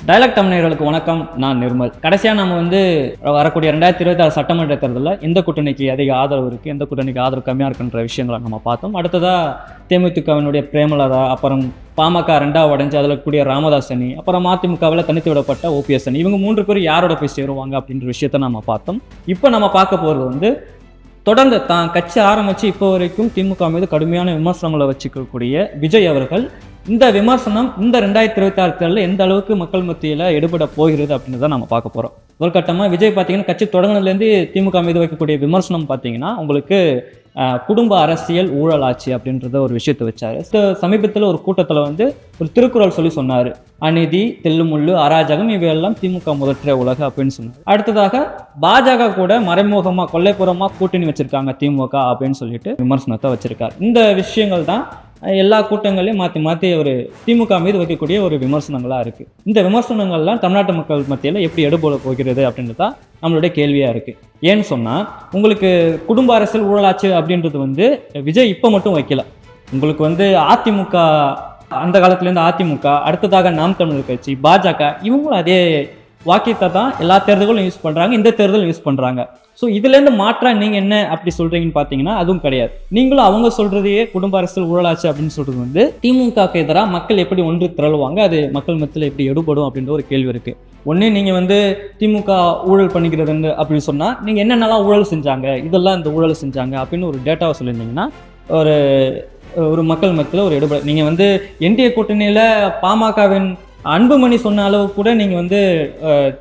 Dialogue தமிழர்களுக்கு வணக்கம். நான் நிர்மல். கடைசியாக நம்ம வரக்கூடிய 2026 சட்டமன்ற தேர்தலில் எந்த கூட்டணிக்கு அதிக ஆதரவு இருக்குது, எந்த கூட்டணிக்கு ஆதரவு கம்மியாக இருக்குன்ற விஷயங்களை நம்ம பார்த்தோம். அடுத்ததாக தேமுதிகவினுடைய பிரேமலதா, அப்புறம் பாமக 2ஆக உடைஞ்சு அதில் கூடிய ராமதாஸ் அணி, அப்புறம் அதிமுகவில் தனித்து விடப்பட்ட ஓபிஎஸ் அணி, இவங்க 3 பேர் யாரோட போய் சேருவாங்க அப்படின்ற விஷயத்த நம்ம பார்த்தோம். இப்போ நம்ம பார்க்க போகிறது தொடர்ந்து தான் கட்சி ஆரம்பித்து இப்போ வரைக்கும் திமுக மீது கடுமையான விமர்சனங்களை வச்சுக்கக்கூடிய விஜய் அவர்கள் இந்த விமர்சனம் இந்த 2026 தேர்தலில் எந்த அளவுக்கு மக்கள் மத்தியில் எடுபட போகிறது அப்படின்னு தான் நம்ம பார்க்க போகிறோம். ஒரு கட்டமாக விஜய் பார்த்தீங்கன்னா கட்சி தொடங்கினதுலேருந்து திமுக மீது வைக்கக்கூடிய விமர்சனம் பார்த்தீங்கன்னா உங்களுக்கு குடும்ப அரசியல் ஊழல் ஆட்சி அப்படின்றத ஒரு விஷயத்தை வச்சாரு. சமீபத்தில் ஒரு கூட்டத்தில் ஒரு திருக்குறள் சொன்னார். அநீதி, தெல்லுமுள்ளு, அராஜகம் இவையெல்லாம் திமுக முதற்ற உலக அப்படின்னு சொன்னார். அடுத்ததாக பாஜக கூட மறைமுகமாக கொல்லைப்புறமாக கூட்டணி வச்சிருக்காங்க திமுக அப்படின்னு சொல்லிட்டு விமர்சனத்தை வச்சிருக்காரு. இந்த விஷயங்கள் தான் எல்லா கூட்டங்களையும் மாற்றி ஒரு திமுக மீது வைக்கக்கூடிய ஒரு விமர்சனங்களாக இருக்குது. இந்த விமர்சனங்கள்லாம் தமிழ்நாட்டு மக்கள் மத்தியில் எப்படி எடுபட போகிறது அப்படின்றது தான் நம்மளுடைய கேள்வியாக இருக்குது. ஏன்னு சொன்னால் உங்களுக்கு குடும்ப அரசியல் ஊழலாச்சு அப்படின்றது விஜய் இப்போ மட்டும் வைக்கல. உங்களுக்கு அதிமுக அந்த காலத்துலேருந்து அதிமுக, அடுத்ததாக நாம் தமிழர் கட்சி, பாஜக இவங்களும் அதே வாக்கியத்தை தான் எல்லா தேர்தல்களும் யூஸ் பண்ணுறாங்க, இந்த தேர்தலும் யூஸ் பண்ணுறாங்க. ஸோ இதுலேருந்து மாற்றா நீங்கள் என்ன அப்படி சொல்கிறீங்கன்னு பார்த்தீங்கன்னா அதுவும் கிடையாது. நீங்களும் அவங்க சொல்கிறதையே குடும்ப அரசியல் ஊழலாச்சு அப்படின்னு சொல்கிறது திமுகவுக்கு எதிராக மக்கள் எப்படி ஒன்று திரளுவாங்க, அது மக்கள் மத்தியில் எப்படி எடுபடும் அப்படின்ற ஒரு கேள்வி இருக்குது. ஒன்று நீங்கள் திமுக ஊழல் பண்ணிக்கிறது அப்படின்னு சொன்னால் நீங்கள் என்னென்னலாம் ஊழல் செஞ்சாங்க, இதெல்லாம் இந்த ஊழல் செஞ்சாங்க அப்படின்னு ஒரு டேட்டாவை சொல்லியிருந்தீங்கன்னா ஒரு மக்கள் மத்தியில் ஒரு எடுபட. நீங்கள் என்டிஏ கூட்டணியில் பாமகவின் அன்புமணி சொன்ன அளவு கூட நீங்கள்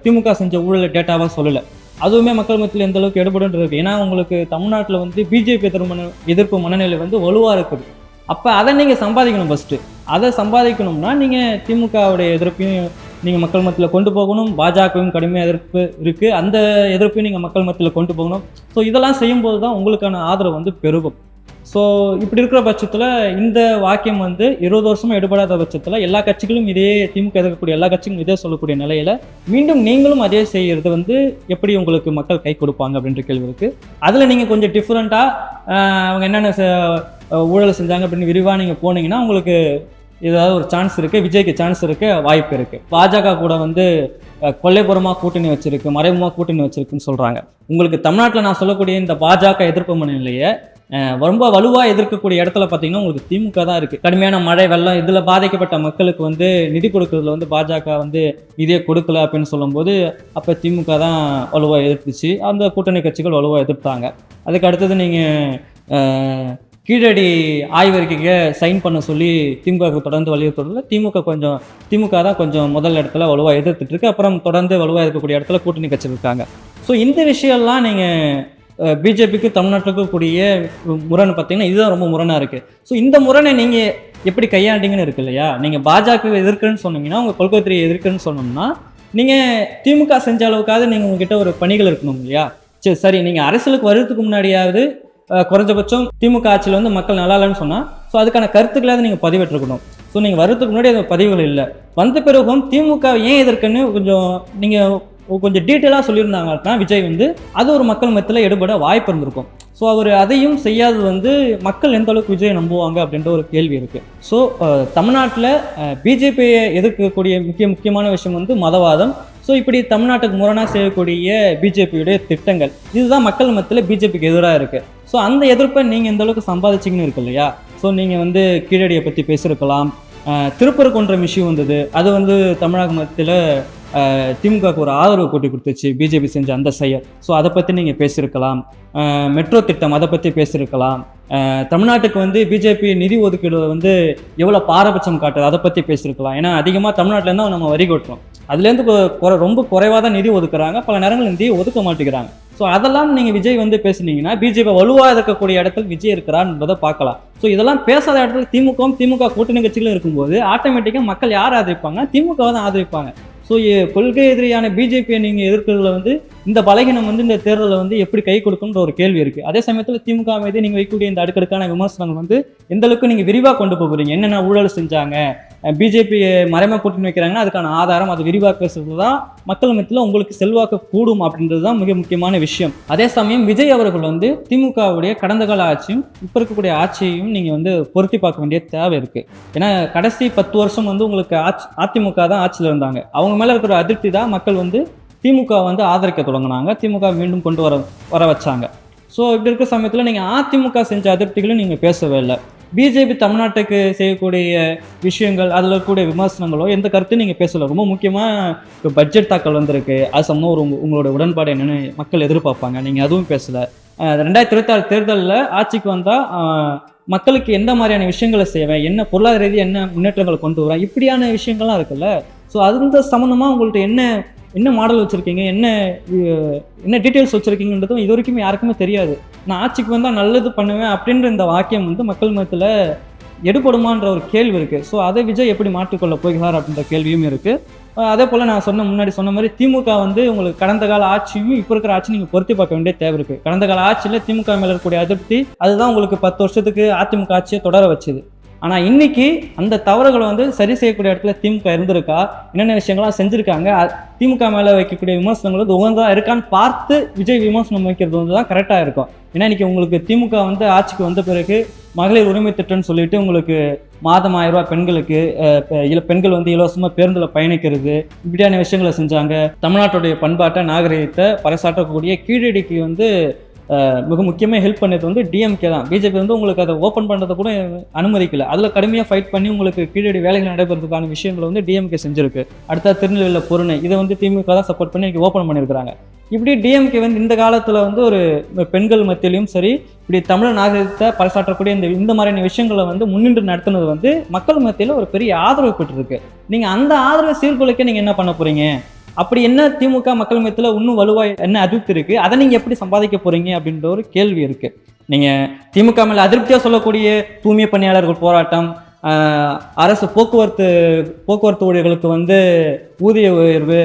திமுக செஞ்ச ஊழல் டேட்டாவாக சொல்லலை. அதுவுமே மக்கள் மத்தியில் எந்த அளவுக்கு எடுபடுன்றது இருக்குது. ஏன்னா உங்களுக்கு தமிழ்நாட்டில் பிஜேபி எதிர்ப்பு மனநிலை வலுவாக இருக்குது. அப்போ அதை நீங்கள் சம்பாதிக்கணும். ஃபஸ்ட்டு அதை சம்பாதிக்கணும்னா நீங்கள் திமுகவுடைய எதிர்ப்பையும் நீங்கள் மக்கள் மத்தியில் கொண்டு போகணும். பாஜகவும் கடுமையாக எதிர்ப்பு இருக்குது, அந்த எதிர்ப்பையும் நீங்கள் மக்கள் மத்தியில் கொண்டு போகணும். ஸோ இதெல்லாம் செய்யும்போது தான் உங்களுக்கான ஆதரவு பெருகும். ஸோ இப்படி இருக்கிற பட்சத்தில் இந்த வாக்கியம் 20 வருஷமாக எடுபடாத பட்சத்தில் எல்லா கட்சிகளும் இதே திமுக எதிர்க்கக்கூடிய எல்லா கட்சிகளும் இதே சொல்லக்கூடிய நிலையில் மீண்டும் நீங்களும் அதே செய்கிறது எப்படி உங்களுக்கு மக்கள் கை கொடுப்பாங்க அப்படின்ற கேள்வி இருக்குது. அதில் நீங்கள் கொஞ்சம் டிஃப்ரெண்ட்டாக அவங்க என்னென்ன ஊழல் செஞ்சாங்க அப்படின்னு விரிவாக நீங்கள் போனீங்கன்னா உங்களுக்கு ஏதாவது ஒரு சான்ஸ் இருக்குது, விஜய்க்கு சான்ஸ் இருக்குது, வாய்ப்பு இருக்குது. பாஜக கூட கொல்லைப்புறமாக கூட்டணி வச்சிருக்கு, மறைமுகமாக கூட்டணி வச்சிருக்குன்னு சொல்கிறாங்க. உங்களுக்கு தமிழ்நாட்டில் நான் சொல்லக்கூடிய இந்த பாஜக எதிர்ப்பு மனநிலையை ரொம்ப வலுவாக எதிர்க்கக்கூடிய இடத்துல பார்த்தீங்கன்னா உங்களுக்கு திமுக தான் இருக்குது. கடுமையான மழை, வெள்ளம் இதில் பாதிக்கப்பட்ட மக்களுக்கு நிதி கொடுக்கறதுல பாஜக நிதியை கொடுக்கல அப்படின்னு சொல்லும்போது அப்போ திமுக தான் வலுவாக எதிர்த்துச்சு. அந்த கூட்டணி கட்சிகள் வலுவாக எதிர்த்தாங்க. அதுக்கு அடுத்தது நீங்கள் கீழடி ஆய்வறிக்கைக்கு சைன் பண்ண சொல்லி திமுக தொடர்ந்து வலியுறுத்துறதுல திமுக தான் கொஞ்சம் முதல் இடத்துல வலுவாக எதிர்த்துட்டு இருக்கு. அப்புறம் தொடர்ந்து வலுவாக இருக்கக்கூடிய இடத்துல கூட்டணி கட்சி இருக்காங்க. ஸோ இந்த விஷயம்லாம் நீங்கள் பிஜேபிக்கு தமிழ்நாட்டுக்கு கூடிய முரண் பார்த்தீங்கன்னா இதுதான் ரொம்ப முரணாக இருக்குது. ஸோ இந்த முரணை நீங்கள் எப்படி கையாண்டிங்கன்னு இருக்கு இல்லையா? நீங்கள் பாஜக எதிர்க்குன்னு சொன்னீங்கன்னா, உங்கள் கொள்கை எதிர்க்குன்னு சொன்னோம்னா நீங்கள் திமுக செஞ்ச அளவுக்காவது நீங்கள் உங்ககிட்ட ஒரு பணிகள் இருக்கணும் இல்லையா? சரி நீங்கள் அரசியலுக்கு வர்றதுக்கு முன்னாடியாவது குறைஞ்சபட்சம் திமுக ஆட்சியில் மக்கள் நல்லா இல்லைன்னு சொன்னால் ஸோ அதுக்கான கருத்துக்களாவது நீங்கள் பதிவேற்றிருக்கணும். ஸோ நீங்கள் வர்றதுக்கு முன்னாடி அந்த பதிவுகள் இல்லை. வந்த பிறகும் திமுக ஏன் எதிர்க்குன்னு கொஞ்சம் டீட்டெயிலாக சொல்லியிருந்தாங்கன்னா விஜய் அது ஒரு மக்கள் மத்தியில் எடுபட வாய்ப்பு இருந்திருக்கும். ஸோ அவர் அதையும் செய்யாது மக்கள் எந்த அளவுக்கு விஜயை நம்புவாங்க அப்படின்ற ஒரு கேள்வி இருக்குது. ஸோ தமிழ்நாட்டில் பிஜேபியை எதிர்க்கக்கூடிய முக்கியமான விஷயம் மதவாதம். ஸோ இப்படி தமிழ்நாட்டுக்கு முரணாக செய்யக்கூடிய பிஜேபியுடைய திட்டங்கள் இதுதான் மக்கள் மத்தியில் பிஜேபிக்கு எதிராக இருக்குது. ஸோ அந்த எதிர்ப்பை நீங்கள் எந்த அளவுக்கு சம்பாதிச்சிங்கன்னு இருக்கு இல்லையா? ஸோ நீங்கள் கீழடியை பற்றி பேசியிருக்கலாம். திருப்பரங்குன்றம் இஷ்யூ அது தமிழக மத்தியில் திமுகவுக்கு ஒரு ஆதரவு கூட்டி கொடுத்துச்சு பிஜேபி செஞ்ச அந்த செயல். ஸோ அதை பற்றி நீங்கள் பேசியிருக்கலாம். மெட்ரோ திட்டம் அதை பற்றி பேசியிருக்கலாம். தமிழ்நாட்டுக்கு பிஜேபி நிதி ஒதுக்கீடு எவ்வளோ பாரபட்சம் காட்டுது அதை பற்றி பேசியிருக்கலாம். ஏன்னா அதிகமாக தமிழ்நாட்டிலேருந்து நம்ம வரி கொட்டுறோம், அதுலேருந்து ரொம்ப குறைவாக தான் நிதி ஒதுக்குறாங்க, பல நேரங்கள் நிதி ஒதுக்க மாட்டேங்கிறாங்க. ஸோ அதெல்லாம் நீங்கள் விஜய் பேசுனீங்கன்னா பிஜேபி வலுவாக இருக்கக்கூடிய இடத்துல விஜய் இருக்கிறார் என்பதை பார்க்கலாம். ஸோ இதெல்லாம் பேசாத இடத்துல திமுக கூட்டணி கட்சிகளும் இருக்கும்போது ஆட்டோமேட்டிக்காக மக்கள் யார் ஆதரிப்பாங்க? திமுகவை தான் ஆதரிப்பாங்க. ஸோ கொள்கை எதிரியான பிஜேபியை நீங்கள் எதிர்க்கிறதுல இந்த பலகீனம் இந்த தேர்தலில் எப்படி கை கொடுக்குன்ற ஒரு கேள்வி இருக்குது. அதே சமயத்தில் திமுக மீது நீங்கள் வைக்கக்கூடிய இந்த அடுக்கடுக்கான விமர்சனங்கள் எந்த அளவுக்கு நீங்கள் விரிவாக கொண்டு போகிறீங்க, என்னென்ன ஊழல் செஞ்சாங்க, பிஜேபி மறைமுக கூட்டணி வைக்கிறாங்கன்னா அதுக்கான ஆதாரம் அதை விரிவாக்க பேசுறது தான் மக்கள் மத்தியில் உங்களுக்கு செல்வாக்கு கூடும் அப்படின்றது தான் மிக முக்கியமான விஷயம். அதே சமயம் விஜய் அவர்கள் வந்து திமுகவுடைய கடந்த கால ஆட்சியும் இப்போ இருக்கக்கூடிய ஆட்சியையும் நீங்கள் வந்து பொருத்தி பார்க்க வேண்டிய தேவை இருக்குது. ஏன்னா கடைசி 10 வருஷம் வந்து உங்களுக்கு அதிமுக தான் ஆட்சியில் இருந்தாங்க. அவங்க மேலே இருக்கிற அதிருப்தி தான் மக்கள் வந்து திமுக வந்து ஆதரிக்க தொடங்கினாங்க, திமுக மீண்டும் கொண்டு வர வச்சாங்க. ஸோ இப்படி இருக்கிற சமயத்தில் நீங்கள் அதிமுக செஞ்ச அதிருப்திகளும் நீங்கள் பேசவே இல்லை. பிஜேபி தமிழ்நாட்டுக்கு செய்யக்கூடிய விஷயங்கள், அதில் இருக்கக்கூடிய விமர்சனங்களோ எந்த கருத்தையும் நீங்கள் பேசலை. ரொம்ப முக்கியமாக இப்போ பட்ஜெட் தாக்கல் வந்திருக்கு, அது சம்பந்தம் உங்களோட உடன்பாடு என்னென்னு மக்கள் எதிர்பார்ப்பாங்க, நீங்கள் அதுவும் பேசலை. 2026 தேர்தலில் ஆட்சிக்கு வந்தால் மக்களுக்கு எந்த மாதிரியான விஷயங்களை செய்வேன், என்ன பொருளாதார ரீதியாக என்ன முன்னேற்றங்களை கொண்டு வரேன், இப்படியான விஷயங்கள்லாம் இருக்குல்ல. ஸோ அந்த சம்மந்தமாக உங்கள்கிட்ட என்ன மாடல் வச்சுருக்கீங்க, என்ன டீட்டெயில்ஸ் வச்சுருக்கீங்கன்றதும் இது வரைக்கும் யாருக்குமே தெரியாது. நான் ஆட்சிக்கு வந்தால் நல்லது பண்ணுவேன் அப்படின்ற இந்த வாக்கியம் வந்து மக்கள் மத்தியில் எடுபடுமான்ற ஒரு கேள்வி இருக்குது. ஸோ அதை விஜய் எப்படி மாற்றிக்கொள்ள போகிறார் அப்படின்ற கேள்வியும் இருக்குது. அதே போல் நான் முன்னாடி சொன்ன மாதிரி திமுக வந்து உங்களுக்கு கடந்த கால ஆட்சியும் இப்போ இருக்கிற ஆட்சி நீங்கள் பொருத்தி பார்க்க வேண்டிய தேவை இருக்குது. கடந்த கால ஆட்சியில் திமுக மேலே இருக்கக்கூடிய அதிருப்தி அதுதான் உங்களுக்கு 10 வருஷத்துக்கு அதிமுக ஆட்சியை தொடர வச்சுது. ஆனால் இன்னைக்கு அந்த தவறுகளை வந்து சரி செய்யக்கூடிய இடத்துல திமுக இருந்திருக்கா, என்னென்ன விஷயங்கள்லாம் செஞ்சுருக்காங்க, திமுக மேலே வைக்கக்கூடிய விமர்சனங்கள் வந்து உகந்ததாக இருக்கான்னு பார்த்து விஜய் விமர்சனம் வைக்கிறது வந்து தான் கரெக்டாக இருக்கும். ஏன்னா இன்றைக்கி உங்களுக்கு திமுக வந்து ஆட்சிக்கு வந்த பிறகு மகளிர் உரிமை திட்டம்னு சொல்லிட்டு உங்களுக்கு மாதம் 1000 ரூபா பெண்களுக்கு, பெண்கள் வந்து இலவசமாக பேருந்தில் பயணிக்கிறது, இப்படியான விஷயங்களை செஞ்சாங்க. தமிழ்நாட்டுடைய பண்பாட்டை நாகரிகத்தை பறைசாற்றக்கூடிய கீழடிக்கு வந்து மிக முக்கியமாக ஹெல்ப் பண்ணது வந்து டிஎம்கே தான். பிஜேபி வந்து உங்களுக்கு அதை ஓப்பன் பண்ணுறதை கூட அனுமதிக்கல. அதில் கடுமையாக ஃபைட் பண்ணி உங்களுக்கு கீழடி வேலைகள் நடைபெறதுக்கான விஷயங்களை வந்து டிஎம்கே செஞ்சுருக்கு. அடுத்த திருநெல்வேலியில் பொருணை இதை வந்து திமுக தான் சப்போர்ட் பண்ணி இன்றைக்கி ஓப்பன் பண்ணியிருக்கிறாங்க. இப்படி டிஎம்கே வந்து இந்த காலத்தில் வந்து ஒரு பெண்கள் மத்தியிலையும் சரி, இப்படி தமிழ் நாகரிகத்தை பறைசாற்றக்கூடிய இந்த மாதிரியான விஷயங்களை வந்து முன்னின்று நடத்துனது வந்து மக்கள் மத்தியில் ஒரு பெரிய ஆதரவு பெற்றிருக்கு. நீங்கள் அந்த ஆதரவை சீர்குலைக்க நீங்கள் என்ன பண்ண போகிறீங்க? அப்படி என்ன திமுக மக்கள் மத்தியில் இன்னும் வலுவாய் என்ன அதிருப்தி இருக்குது, அதை நீங்கள் எப்படி சம்பாதிக்க போகிறீங்க அப்படின்ற ஒரு கேள்வி இருக்குது. நீங்கள் திமுக மேலே அதிருப்தியாக சொல்லக்கூடிய தூய்மை பணியாளர்கள் போராட்டம், அரசு போக்குவரத்து ஊழியர்களுக்கு வந்து ஊதிய உயர்வு,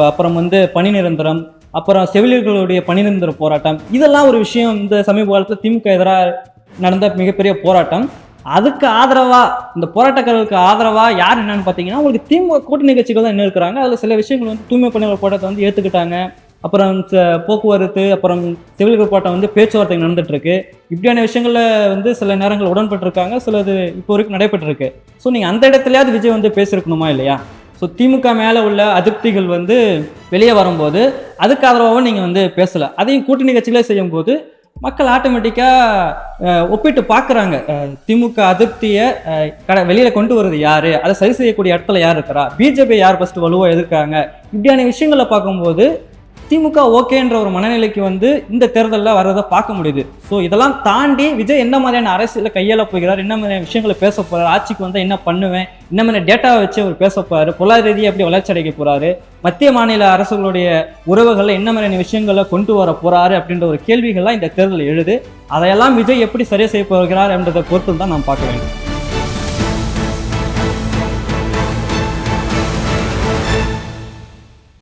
அப்புறம் வந்து பணி நிரந்தரம், அப்புறம் செவிலியர்களுடைய பணி நிரந்தர போராட்டம், இதெல்லாம் ஒரு விஷயம். இந்த சமீப காலத்தில் திமுக எதிராக நடந்த மிகப்பெரிய போராட்டம். அதுக்கு ஆதரவாக, இந்த போராட்டக்காரர்களுக்கு ஆதரவாக யார் என்னன்னு பார்த்தீங்கன்னா உங்களுக்கு திமுக கூட்டணி கட்சிகள் தான் என்ன இருக்கிறாங்க. அதில் சில விஷயங்கள் வந்து தூய்மை பணியாளர் போராட்டத்தை வந்து ஏற்றுக்கிட்டாங்க. அப்புறம் போக்குவரத்து, அப்புறம் செவிலியர்கள் போராட்டம் வந்து பேச்சுவார்த்தை நடந்துட்டுருக்கு. இப்படியான விஷயங்களில் வந்து சில நேரங்கள் உடன்பட்டிருக்காங்க, சிலது இப்போ வரைக்கும் நடைபெற்றிருக்கு. ஸோ நீங்கள் அந்த இடத்துலையாவது விஜய் வந்து பேசியிருக்கணுமா இல்லையா? ஸோ திமுக மேலே உள்ள அதிருப்திகள் வந்து வெளியே வரும்போது அதுக்கு ஆதரவாகவும் நீங்கள் வந்து பேசலை. அதையும் கூட்டணி கட்சிகளே செய்யும்போது மக்கள் ஆட்டோமேட்டிக்காக ஒப்பிட்டு பார்க்குறாங்க. திமுக அதிருப்தியை வெளியில் கொண்டு வருது யார், அதை சரி செய்யக்கூடிய இடத்துல யார் இருக்கிறா, பிஜேபி யார் ஃபஸ்ட்டு வலுவாக எதிர்க்காங்க, இப்படியான விஷயங்களை பார்க்கும்போது திமுக ஓகேன்ற ஒரு மனநிலைக்கு வந்து இந்த தேர்தலில் வர்றதை பார்க்க முடியுது. ஸோ இதெல்லாம் தாண்டி விஜய் என்ன மாதிரியான அரசியலை கையாள போகிறார், என்ன மாதிரியான விஷயங்களை பேச போகிறார், ஆட்சிக்கு வந்தால் என்ன பண்ணுவேன், என்ன மாதிரி டேட்டாவை வச்சு அவர் பேச போகிறாரு, பொருளாதார ரீதியாக எப்படி வளர்ச்சி அடைக்க போகிறாரு, மத்திய மாநில அரசுகளுடைய உறவுகளில் என்ன மாதிரியான விஷயங்களை கொண்டு வர போகிறாரு அப்படின்ற ஒரு கேள்விகள்லாம் இந்த தேர்தலில் எழுது. அதையெல்லாம் விஜய் எப்படி சரியாக செய்ய போகிறார் என்றதை பொறுத்து தான் நாம் பார்க்க வேண்டும்.